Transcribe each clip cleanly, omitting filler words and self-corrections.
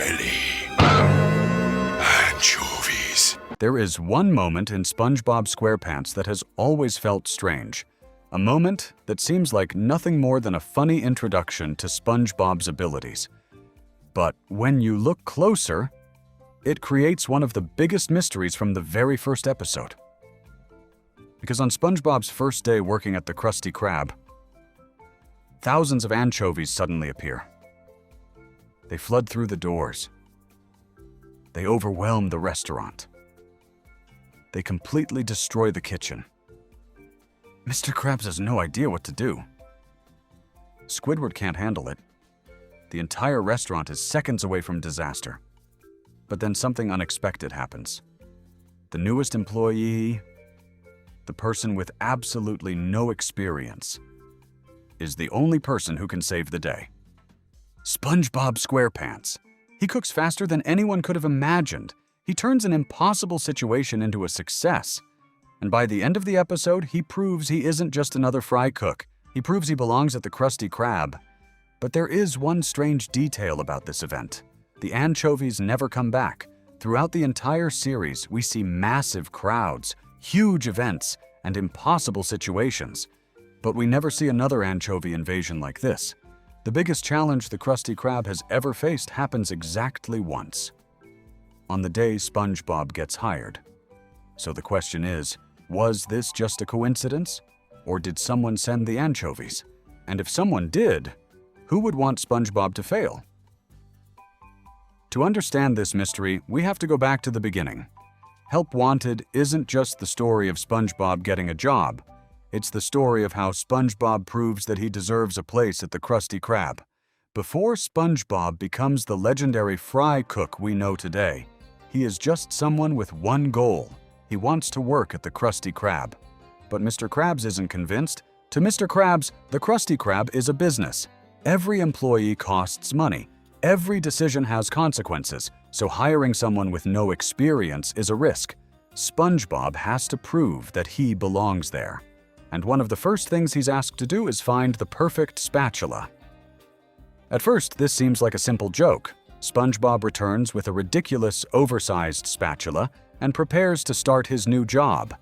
smelly. Anchovies. There is one moment in SpongeBob SquarePants that has always felt strange. A moment that seems like nothing more than a funny introduction to SpongeBob's abilities. But when you look closer, it creates one of the biggest mysteries from the very first episode. Because on SpongeBob's first day working at the Krusty Krab, thousands of anchovies suddenly appear. They flood through the doors. They overwhelm the restaurant. They completely destroy the kitchen. Mr. Krabs has no idea what to do. Squidward can't handle it. The entire restaurant is seconds away from disaster. But then something unexpected happens. The newest employee, the person with absolutely no experience, is the only person who can save the day. SpongeBob SquarePants. He cooks faster than anyone could have imagined. He turns an impossible situation into a success. And by the end of the episode, he proves he isn't just another fry cook. He proves he belongs at the Krusty Krab. But there is one strange detail about this event. The anchovies never come back. Throughout the entire series, we see massive crowds, huge events, and impossible situations. But we never see another anchovy invasion like this. The biggest challenge the Krusty Krab has ever faced happens exactly once. On the day SpongeBob gets hired. So the question is, was this just a coincidence? Or did someone send the anchovies? And if someone did, who would want SpongeBob to fail? To understand this mystery, we have to go back to the beginning. Help Wanted isn't just the story of SpongeBob getting a job. It's the story of how SpongeBob proves that he deserves a place at the Krusty Krab. Before SpongeBob becomes the legendary fry cook we know today, he is just someone with one goal. He wants to work at the Krusty Krab. But Mr. Krabs isn't convinced. To Mr. Krabs, the Krusty Krab is a business. Every employee costs money. Every decision has consequences, so hiring someone with no experience is a risk. SpongeBob has to prove that he belongs there. And one of the first things he's asked to do is find the perfect spatula. At first, this seems like a simple joke. SpongeBob returns with a ridiculous, oversized spatula and prepares to start his new job.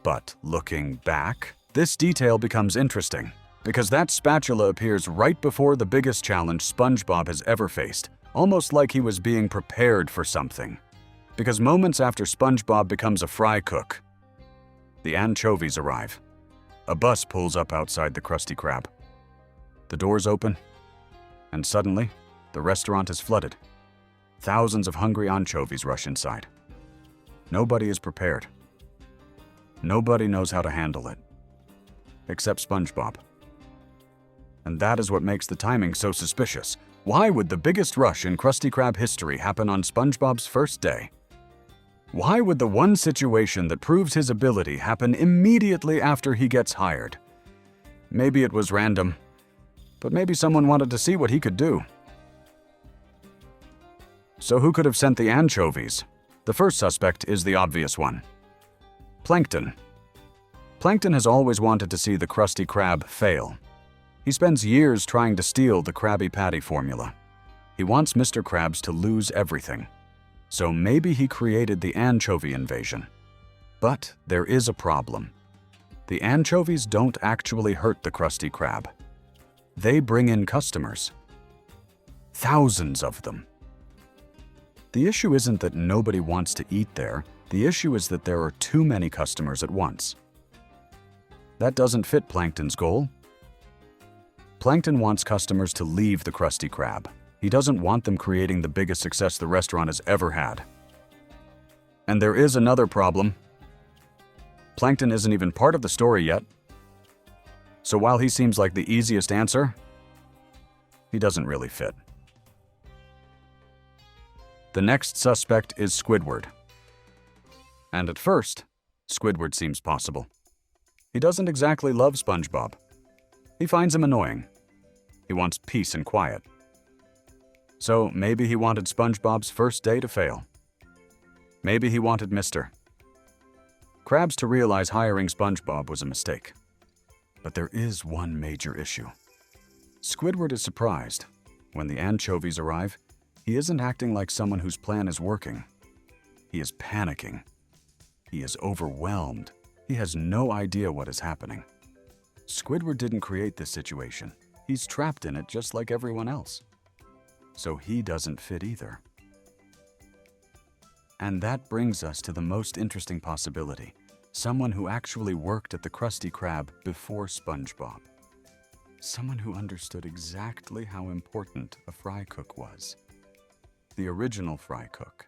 But looking back, this detail becomes interesting, because that spatula appears right before the biggest challenge SpongeBob has ever faced, almost like he was being prepared for something. Because moments after SpongeBob becomes a fry cook, the anchovies arrive. A bus pulls up outside the Krusty Krab. The doors open, and suddenly, the restaurant is flooded. Thousands of hungry anchovies rush inside. Nobody is prepared. Nobody knows how to handle it, except SpongeBob. And that is what makes the timing so suspicious. Why would the biggest rush in Krusty Krab history happen on SpongeBob's first day? Why would the one situation that proves his ability happen immediately after he gets hired? Maybe it was random, but maybe someone wanted to see what he could do. So who could have sent the anchovies? The first suspect is the obvious one. Plankton. Plankton has always wanted to see the Krusty Krab fail. He spends years trying to steal the Krabby Patty formula. He wants Mr. Krabs to lose everything. So maybe he created the anchovy invasion. But there is a problem. The anchovies don't actually hurt the Krusty Krab. They bring in customers. Thousands of them. The issue isn't that nobody wants to eat there. The issue is that there are too many customers at once. That doesn't fit Plankton's goal. Plankton wants customers to leave the Krusty Krab. He doesn't want them creating the biggest success the restaurant has ever had. And there is another problem. Plankton isn't even part of the story yet. So while he seems like the easiest answer, he doesn't really fit. The next suspect is Squidward. And at first, Squidward seems possible. He doesn't exactly love SpongeBob. He finds him annoying. He wants peace and quiet. So maybe he wanted SpongeBob's first day to fail. Maybe he wanted Mr. Krabs to realize hiring SpongeBob was a mistake. But there is one major issue. Squidward is surprised. When the anchovies arrive, He isn't acting like someone whose plan is working. He is panicking. He is overwhelmed. He has no idea what is happening. Squidward didn't create this situation. He's trapped in it just like everyone else. So he doesn't fit either. And that brings us to the most interesting possibility. Someone who actually worked at the Krusty Krab before SpongeBob. Someone who understood exactly how important a fry cook was. The original fry cook,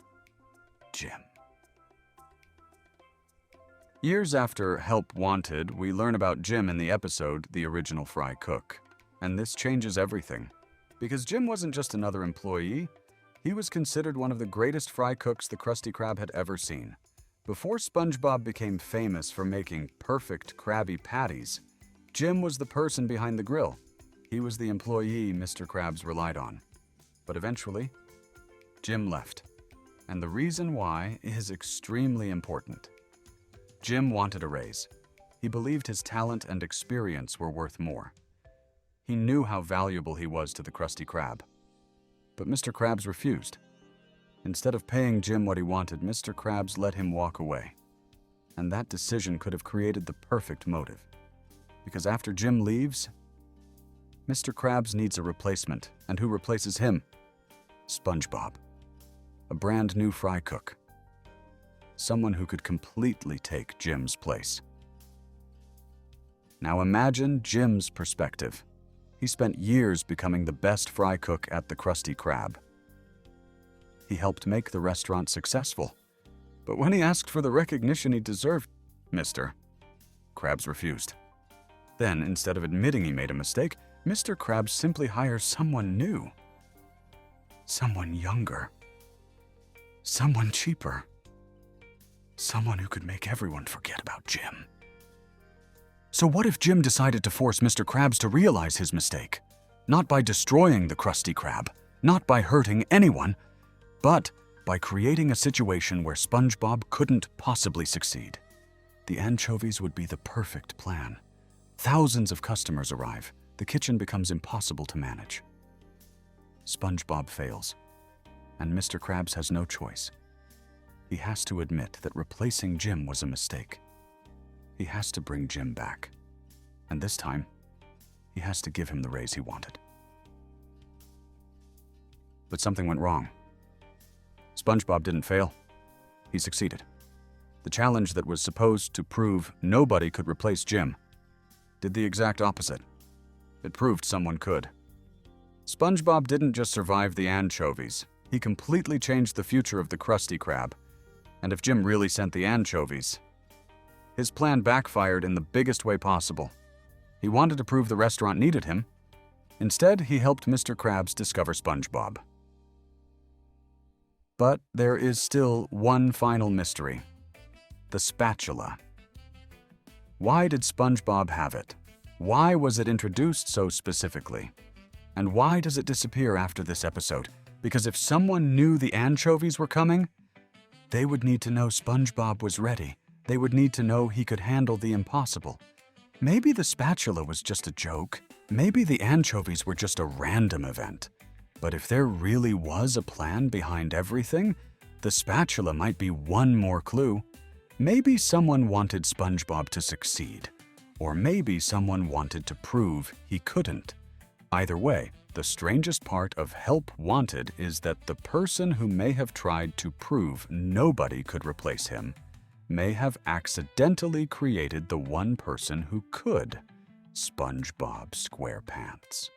Jim. Years after Help Wanted, we learn about Jim in the episode The Original Fry Cook. And this changes everything. Because Jim wasn't just another employee, he was considered one of the greatest fry cooks the Krusty Krab had ever seen. Before SpongeBob became famous for making perfect Krabby Patties, Jim was the person behind the grill. He was the employee Mr. Krabs relied on. But eventually, Jim left. And the reason why is extremely important. Jim wanted a raise. He believed his talent and experience were worth more. He knew how valuable he was to the Krusty Krab. But Mr. Krabs refused. Instead of paying Jim what he wanted, Mr. Krabs let him walk away. And that decision could have created the perfect motive. Because after Jim leaves, Mr. Krabs needs a replacement. And who replaces him? SpongeBob. A brand new fry cook. Someone who could completely take Jim's place. Now imagine Jim's perspective. He spent years becoming the best fry cook at the Krusty Krab. He helped make the restaurant successful. But when he asked for the recognition he deserved, Mr. Krabs refused. Then, instead of admitting he made a mistake, Mr. Krabs simply hires someone new. Someone younger. Someone cheaper. Someone who could make everyone forget about Jim. So what if Jim decided to force Mr. Krabs to realize his mistake? Not by destroying the Krusty Krab, not by hurting anyone, but by creating a situation where SpongeBob couldn't possibly succeed. The anchovies would be the perfect plan. Thousands of customers arrive. The kitchen becomes impossible to manage. SpongeBob fails, and Mr. Krabs has no choice. He has to admit that replacing Jim was a mistake. He has to bring Jim back. And this time, he has to give him the raise he wanted. But something went wrong. SpongeBob didn't fail. He succeeded. The challenge that was supposed to prove nobody could replace Jim did the exact opposite. It proved someone could. SpongeBob didn't just survive the anchovies. He completely changed the future of the Krusty Krab. And if Jim really sent the anchovies, his plan backfired in the biggest way possible. He wanted to prove the restaurant needed him. Instead, he helped Mr. Krabs discover SpongeBob. But there is still one final mystery. The spatula. Why did SpongeBob have it? Why was it introduced so specifically? And why does it disappear after this episode? Because if someone knew the anchovies were coming, they would need to know SpongeBob was ready. They would need to know he could handle the impossible. Maybe the spatula was just a joke. Maybe the anchovies were just a random event. But if there really was a plan behind everything, the spatula might be one more clue. Maybe someone wanted SpongeBob to succeed. Or maybe someone wanted to prove he couldn't. Either way, the strangest part of Help Wanted is that the person who may have tried to prove nobody could replace him may have accidentally created the one person who could, SpongeBob SquarePants.